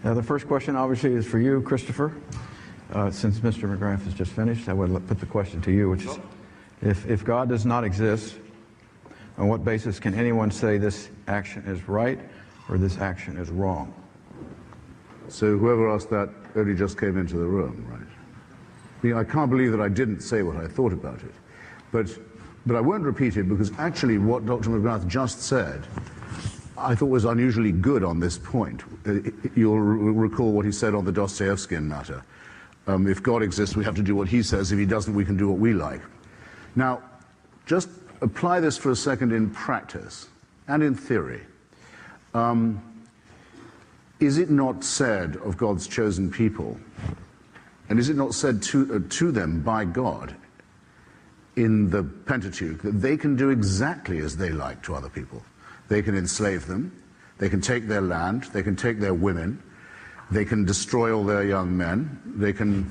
The first question obviously is for you, Christopher. Since Mr. McGrath has just finished, I would put the question to you, which is, if God does not exist, on what basis can anyone say this action is right or this action is wrong? So whoever asked that only just came into the room, right? I mean, I can't believe that I didn't say what I thought about it. But I won't repeat it, because actually what Dr. McGrath just said I thought was unusually good on this point. You'll recall what he said on the Dostoevskian matter. If God exists, we have to do what he says. If he doesn't, we can do what we like. Now, just apply this for a second in practice and in theory. Is it not said of God's chosen people, and is it not said to them by God in the Pentateuch, that they can do exactly as they like to other people? They can enslave them, they can take their land, they can take their women, they can destroy all their young men, they can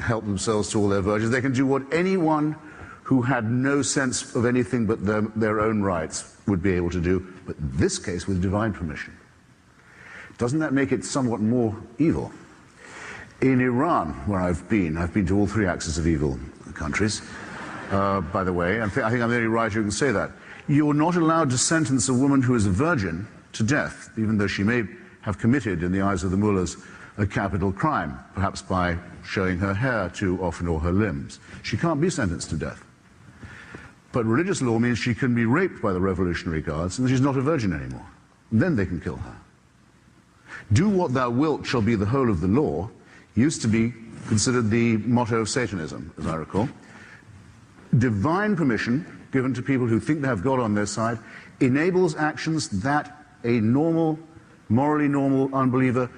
help themselves to all their virgins, they can do what anyone who had no sense of anything but their own rights would be able to do, but in this case with divine permission. Doesn't that make it somewhat more evil? In Iran, where I've been to all three axes of evil countries, by the way, I think I'm the only writer who can say that. You're not allowed to sentence a woman who is a virgin to death, even though she may have committed, in the eyes of the mullahs, a capital crime, perhaps by showing her hair too often or her limbs. She can't be sentenced to death. But religious law means she can be raped by the Revolutionary Guards and she's not a virgin anymore. And then they can kill her. Do what thou wilt shall be the whole of the law used to be considered the motto of Satanism, as I recall. Divine permission, given to people who think they have God on their side, enables actions that a normal, morally normal unbeliever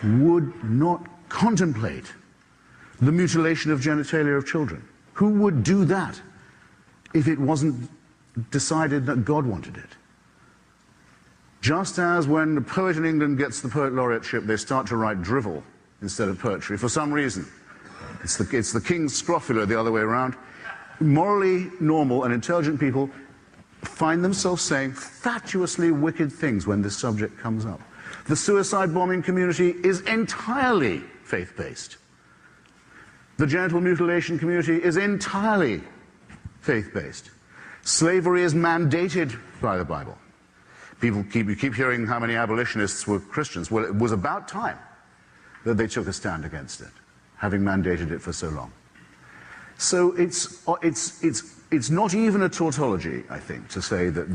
would not contemplate. The mutilation of genitalia of children. Who would do that if it wasn't decided that God wanted it? Just as when a poet in England gets the Poet Laureateship, they start to write drivel instead of poetry for some reason. It's the king's scrofula the other way around. Morally normal and intelligent people find themselves saying fatuously wicked things when this subject comes up. The suicide bombing community is entirely faith-based. The genital mutilation community is entirely faith-based. Slavery is mandated by the Bible. You keep hearing how many abolitionists were Christians. Well, it was about time that they took a stand against it, having mandated it for so long. So it's not even a tautology, I think, to say that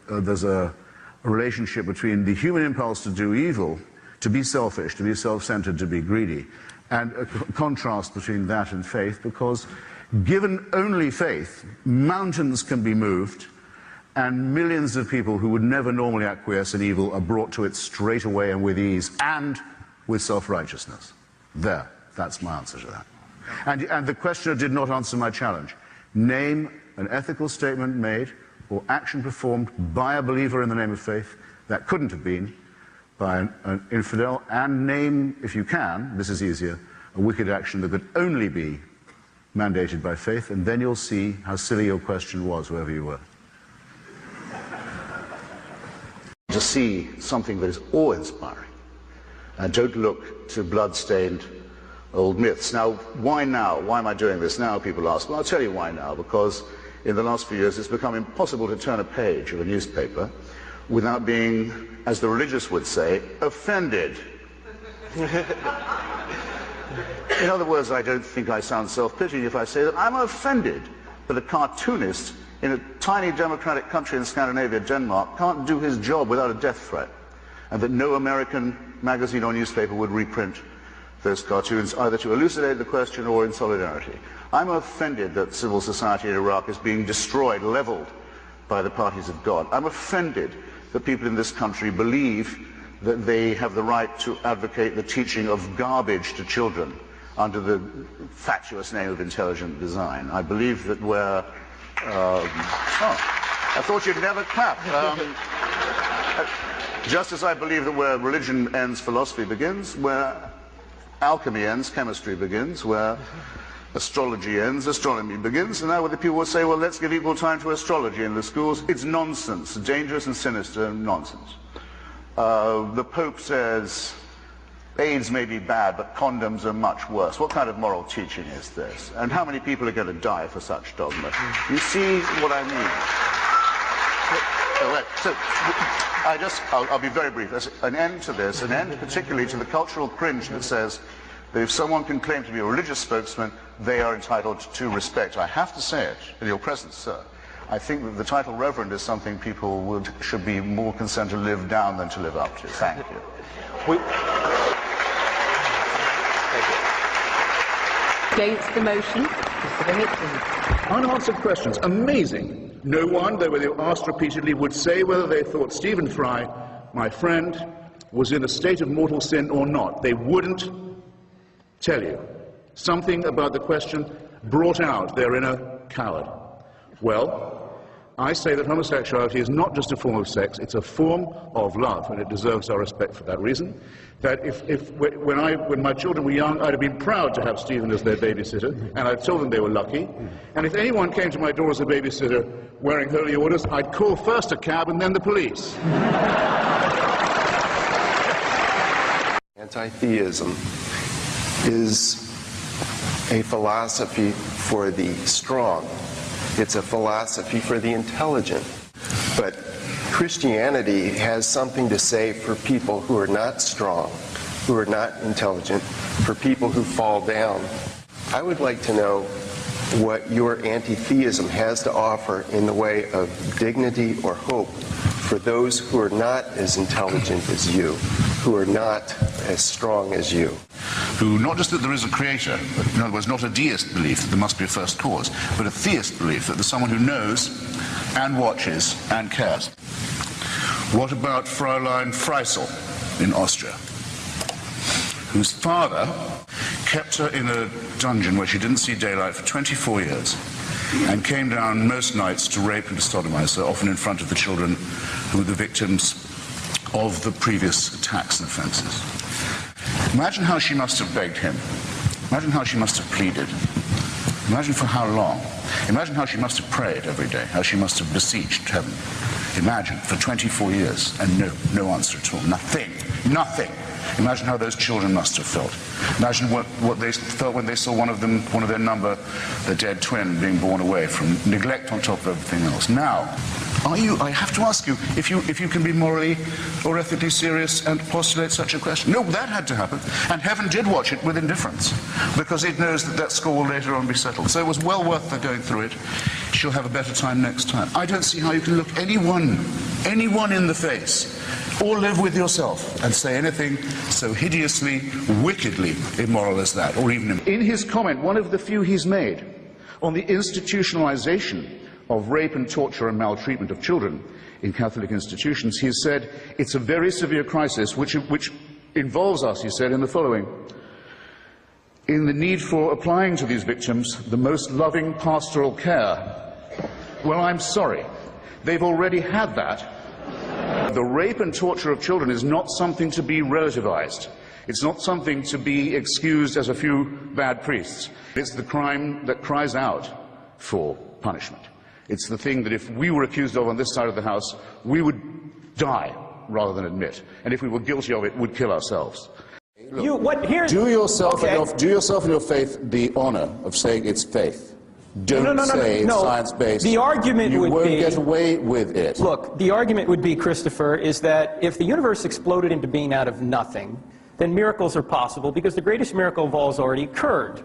there's a relationship between the human impulse to do evil, to be selfish, to be self-centered, to be greedy, and a contrast between that and faith, because given only faith, mountains can be moved, and millions of people who would never normally acquiesce in evil are brought to it straight away and with ease, and with self-righteousness. There, that's my answer to that. And the questioner did not answer my challenge. Name an ethical statement made or action performed by a believer in the name of faith that couldn't have been by an infidel, and name, if you can, this is easier, a wicked action that could only be mandated by faith, and then you'll see how silly your question was, whoever you were. To see something that is awe-inspiring, and don't look to blood-stained old myths. Now, why now? Why am I doing this now, people ask? Well, I'll tell you why now, because in the last few years it's become impossible to turn a page of a newspaper without being, as the religious would say, offended. In other words, I don't think I sound self-pitying if I say that I'm offended that a cartoonist in a tiny democratic country in Scandinavia, Denmark, can't do his job without a death threat, and that no American magazine or newspaper would reprint those cartoons, either to elucidate the question or in solidarity. I'm offended that civil society in Iraq is being destroyed, leveled by the parties of God. I'm offended that people in this country believe that they have the right to advocate the teaching of garbage to children under the fatuous name of intelligent design. I believe that where I thought you'd never clap. Just as I believe that where religion ends, philosophy begins, where alchemy ends, chemistry begins, where astrology ends, astronomy begins, and now the people will say, well, let's give equal time to astrology in the schools. It's nonsense, dangerous and sinister nonsense. The Pope says AIDS may be bad, but condoms are much worse. What kind of moral teaching is this? And how many people are going to die for such dogma? You see what I mean? So I'll be very brief. There's an end to this, an end particularly to the cultural cringe that says that if someone can claim to be a religious spokesman, they are entitled to respect. I have to say it in your presence, sir. I think that the title Reverend is something people should be more concerned to live down than to live up to. Thank you. Against the motion, Mr. Hitchens. Unanswered questions. Amazing. No one, though they were asked repeatedly, would say whether they thought Stephen Fry, my friend, was in a state of mortal sin or not. They wouldn't tell you. Something about the question brought out their inner coward. Well, I say that homosexuality is not just a form of sex, it's a form of love, and it deserves our respect for that reason. That when my children were young, I'd have been proud to have Stephen as their babysitter, and I'd told them they were lucky. And if anyone came to my door as a babysitter wearing holy orders, I'd call first a cab and then the police. Anti-theism is a philosophy for the strong. It's a philosophy for the intelligent. But Christianity has something to say for people who are not strong, who are not intelligent, for people who fall down. I would like to know what your anti-theism has to offer in the way of dignity or hope for those who are not as intelligent as you, who are not as strong as you. Who, not just that there is a creator, but in other words, not a deist belief that there must be a first cause, but a theist belief that there's someone who knows and watches and cares. What about Fräulein Freisel in Austria, whose father kept her in a dungeon where she didn't see daylight for 24 years and came down most nights to rape and to sodomize her, often in front of the children who were the victims of the previous attacks and offenses. Imagine how she must have begged him. Imagine how she must have pleaded. Imagine for how long. Imagine how she must have prayed every day, how she must have beseeched heaven. Imagine for 24 years and no answer at all. Nothing. Imagine how those children must have felt. Imagine what they felt when they saw one of their number, the dead twin, being borne away from neglect on top of everything else. Now, I have to ask you if you can be morally or ethically serious and postulate such a question. No, that had to happen, and heaven did watch it with indifference, because it knows that score will later on be settled. So it was well worth her going through it. She'll have a better time next time. I don't see how you can look anyone in the face, or live with yourself and say anything so hideously, wickedly immoral as that, or even... In his comment, one of the few he's made, on the institutionalization of rape and torture and maltreatment of children in Catholic institutions, he said, it's a very severe crisis which involves us, he said, in the following: in the need for applying to these victims the most loving pastoral care. Well, I'm sorry. They've already had that. The rape and torture of children is not something to be relativized. It's not something to be excused as a few bad priests. It's the crime that cries out for punishment. It's the thing that if we were accused of on this side of the House, we would die rather than admit. And if we were guilty of it, would kill ourselves. Do yourself and your faith the honor of saying it's faith. Don't say it's science-based. The argument would be... You won't get away with it. Look, the argument would be, Christopher, is that if the universe exploded into being out of nothing, then miracles are possible, because the greatest miracle of all has already occurred.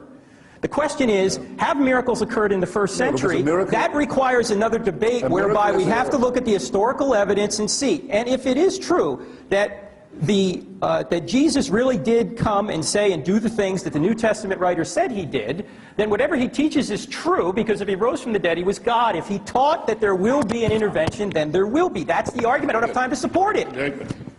The question is, have miracles occurred in the first century? That requires another debate whereby we have to look at the historical evidence and see. And if it is true that that Jesus really did come and say and do the things that the New Testament writer said he did, then whatever he teaches is true, because if he rose from the dead, he was God. If he taught that there will be an intervention, then there will be. That's the argument. I don't have time to support it.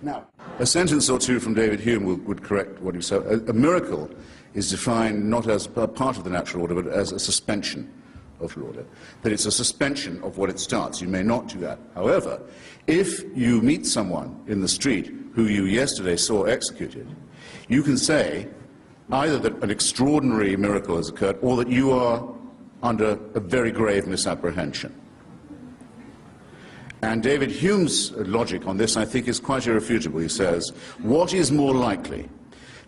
Now, a sentence or two from David Hume would correct what you said. A miracle is defined not as a part of the natural order, but as a suspension of order. That it's a suspension of what it starts. You may not do that. However, if you meet someone in the street who you yesterday saw executed, you can say either that an extraordinary miracle has occurred or that you are under a very grave misapprehension. And David Hume's logic on this, I think, is quite irrefutable. He says, what is more likely,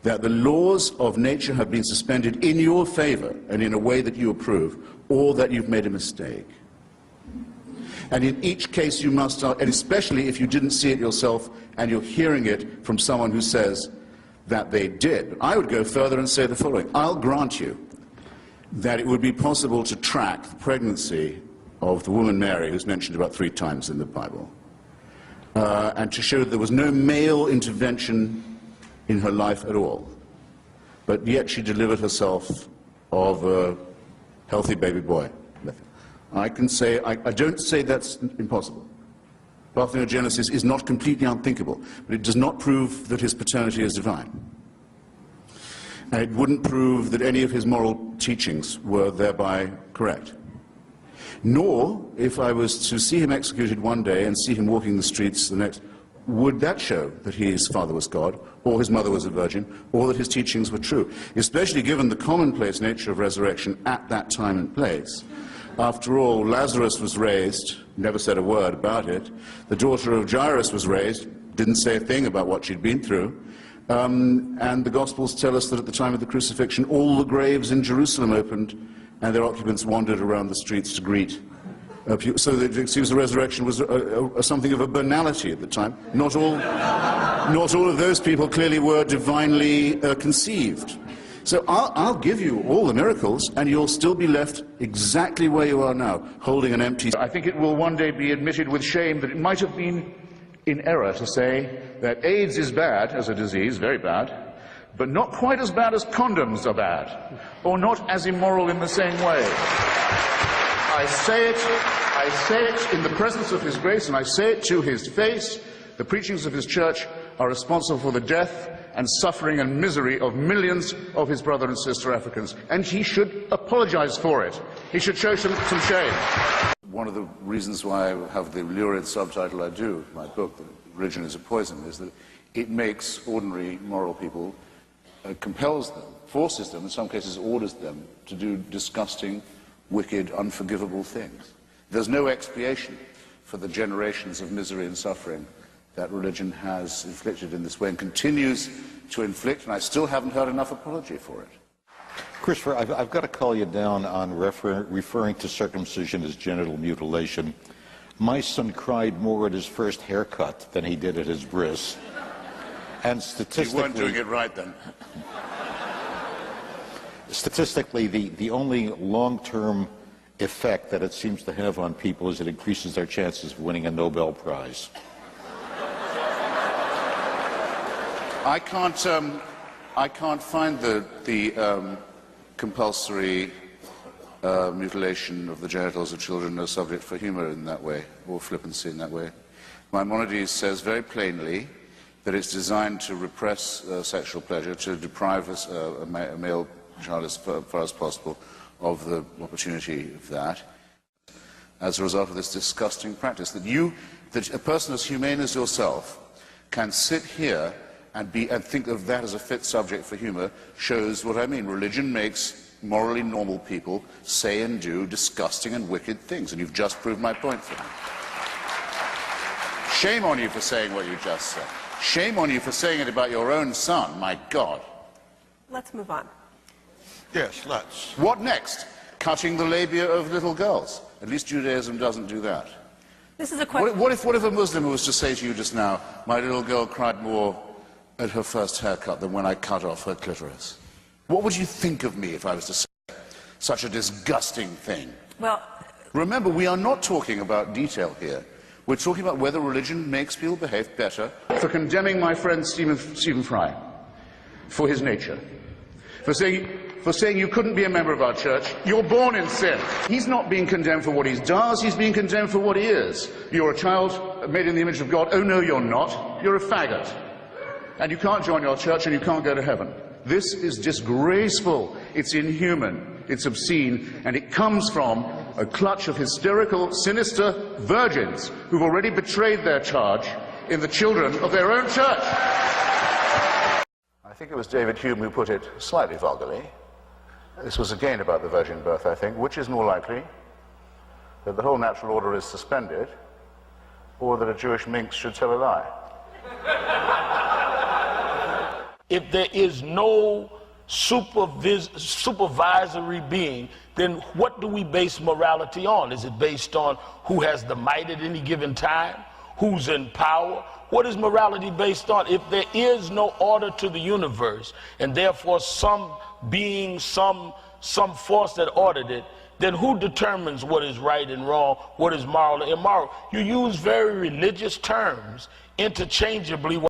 that the laws of nature have been suspended in your favor and in a way that you approve, or that you've made a mistake. And in each case you must, and especially if you didn't see it yourself and you're hearing it from someone who says that they did. I would go further and say the following. I'll grant you that it would be possible to track the pregnancy of the woman Mary, who's mentioned about 3 times in the Bible, and to show that there was no male intervention in her life at all. But yet she delivered herself of a healthy baby boy. I can say, I don't say that's impossible. Parthenogenesis is not completely unthinkable, but it does not prove that his paternity is divine. And it wouldn't prove that any of his moral teachings were thereby correct. Nor, if I was to see him executed one day and see him walking the streets the next, would that show that his father was God, or his mother was a virgin, or that his teachings were true, especially given the commonplace nature of resurrection at that time and place. After all, Lazarus was raised, never said a word about it. The daughter of Jairus was raised, didn't say a thing about what she'd been through. And the Gospels tell us that at the time of the crucifixion, all the graves in Jerusalem opened, and their occupants wandered around the streets to greet. So that it seems the resurrection was something of a banality at the time. Not all of those people clearly were divinely conceived. So I'll give you all the miracles, and you'll still be left exactly where you are now, holding an empty... I think it will one day be admitted with shame that it might have been in error to say that AIDS is bad as a disease, very bad, but not quite as bad as condoms are bad, or not as immoral in the same way. I say it in the presence of His grace, and I say it to His face. The preachings of His church are responsible for the death and suffering and misery of millions of his brother and sister Africans, and he should apologize for it. He should show some shame. One of the reasons why I have the lurid subtitle I do, my book, that Religion is a Poison, is that it makes ordinary moral people, compels them, forces them, in some cases orders them, to do disgusting, wicked, unforgivable things. There's no expiation for the generations of misery and suffering that religion has inflicted in this way and continues to inflict, and I still haven't heard enough apology for it. Christopher, I've got to call you down on referring to circumcision as genital mutilation. My son cried more at his first haircut than he did at his bris. And statistically... You weren't doing it right then. Statistically, the only long-term effect that it seems to have on people is it increases their chances of winning a Nobel Prize. I can't find the compulsory mutilation of the genitals of children a subject for humor in that way, or flippancy in that way. Maimonides says very plainly that it's designed to repress sexual pleasure, to deprive a male child as far as possible of the opportunity of that, as a result of this disgusting practice. That a person as humane as yourself can sit here and think of that as a fit subject for humor shows what I mean. Religion makes morally normal people say and do disgusting and wicked things, and you've just proved my point for me. Shame on you for saying what you just said. Shame on you for saying it about your own son, my God. Let's move on. Yes, let's. What next? Cutting the labia of little girls. At least Judaism doesn't do that. This is a question. What if a Muslim was to say to you just now, my little girl cried more at her first haircut than when I cut off her clitoris? What would you think of me if I was to say such a disgusting thing? Well, remember, we are not talking about detail here. We're talking about whether religion makes people behave better. For condemning my friend Stephen Fry for his nature, for saying you couldn't be a member of our church, you're born in sin. He's not being condemned for what he does, he's being condemned for what he is. You're a child made in the image of God. Oh no, you're not. You're a faggot. And you can't join our church and you can't go to heaven. This is disgraceful, it's inhuman, it's obscene, and it comes from a clutch of hysterical, sinister virgins who've already betrayed their charge in the children of their own church. I think it was David Hume who put it slightly vulgarly. This was again about the virgin birth, I think. Which is more likely, that the whole natural order is suspended, or that a Jewish minx should tell a lie? if there is no supervisory being, then what do we base morality on? Is it based on who has the might at any given time? Who's in power? What is morality based on? If there is no order to the universe, and therefore some being, some force that ordered it, then who determines what is right and wrong, what is moral and immoral? You use very religious terms interchangeably.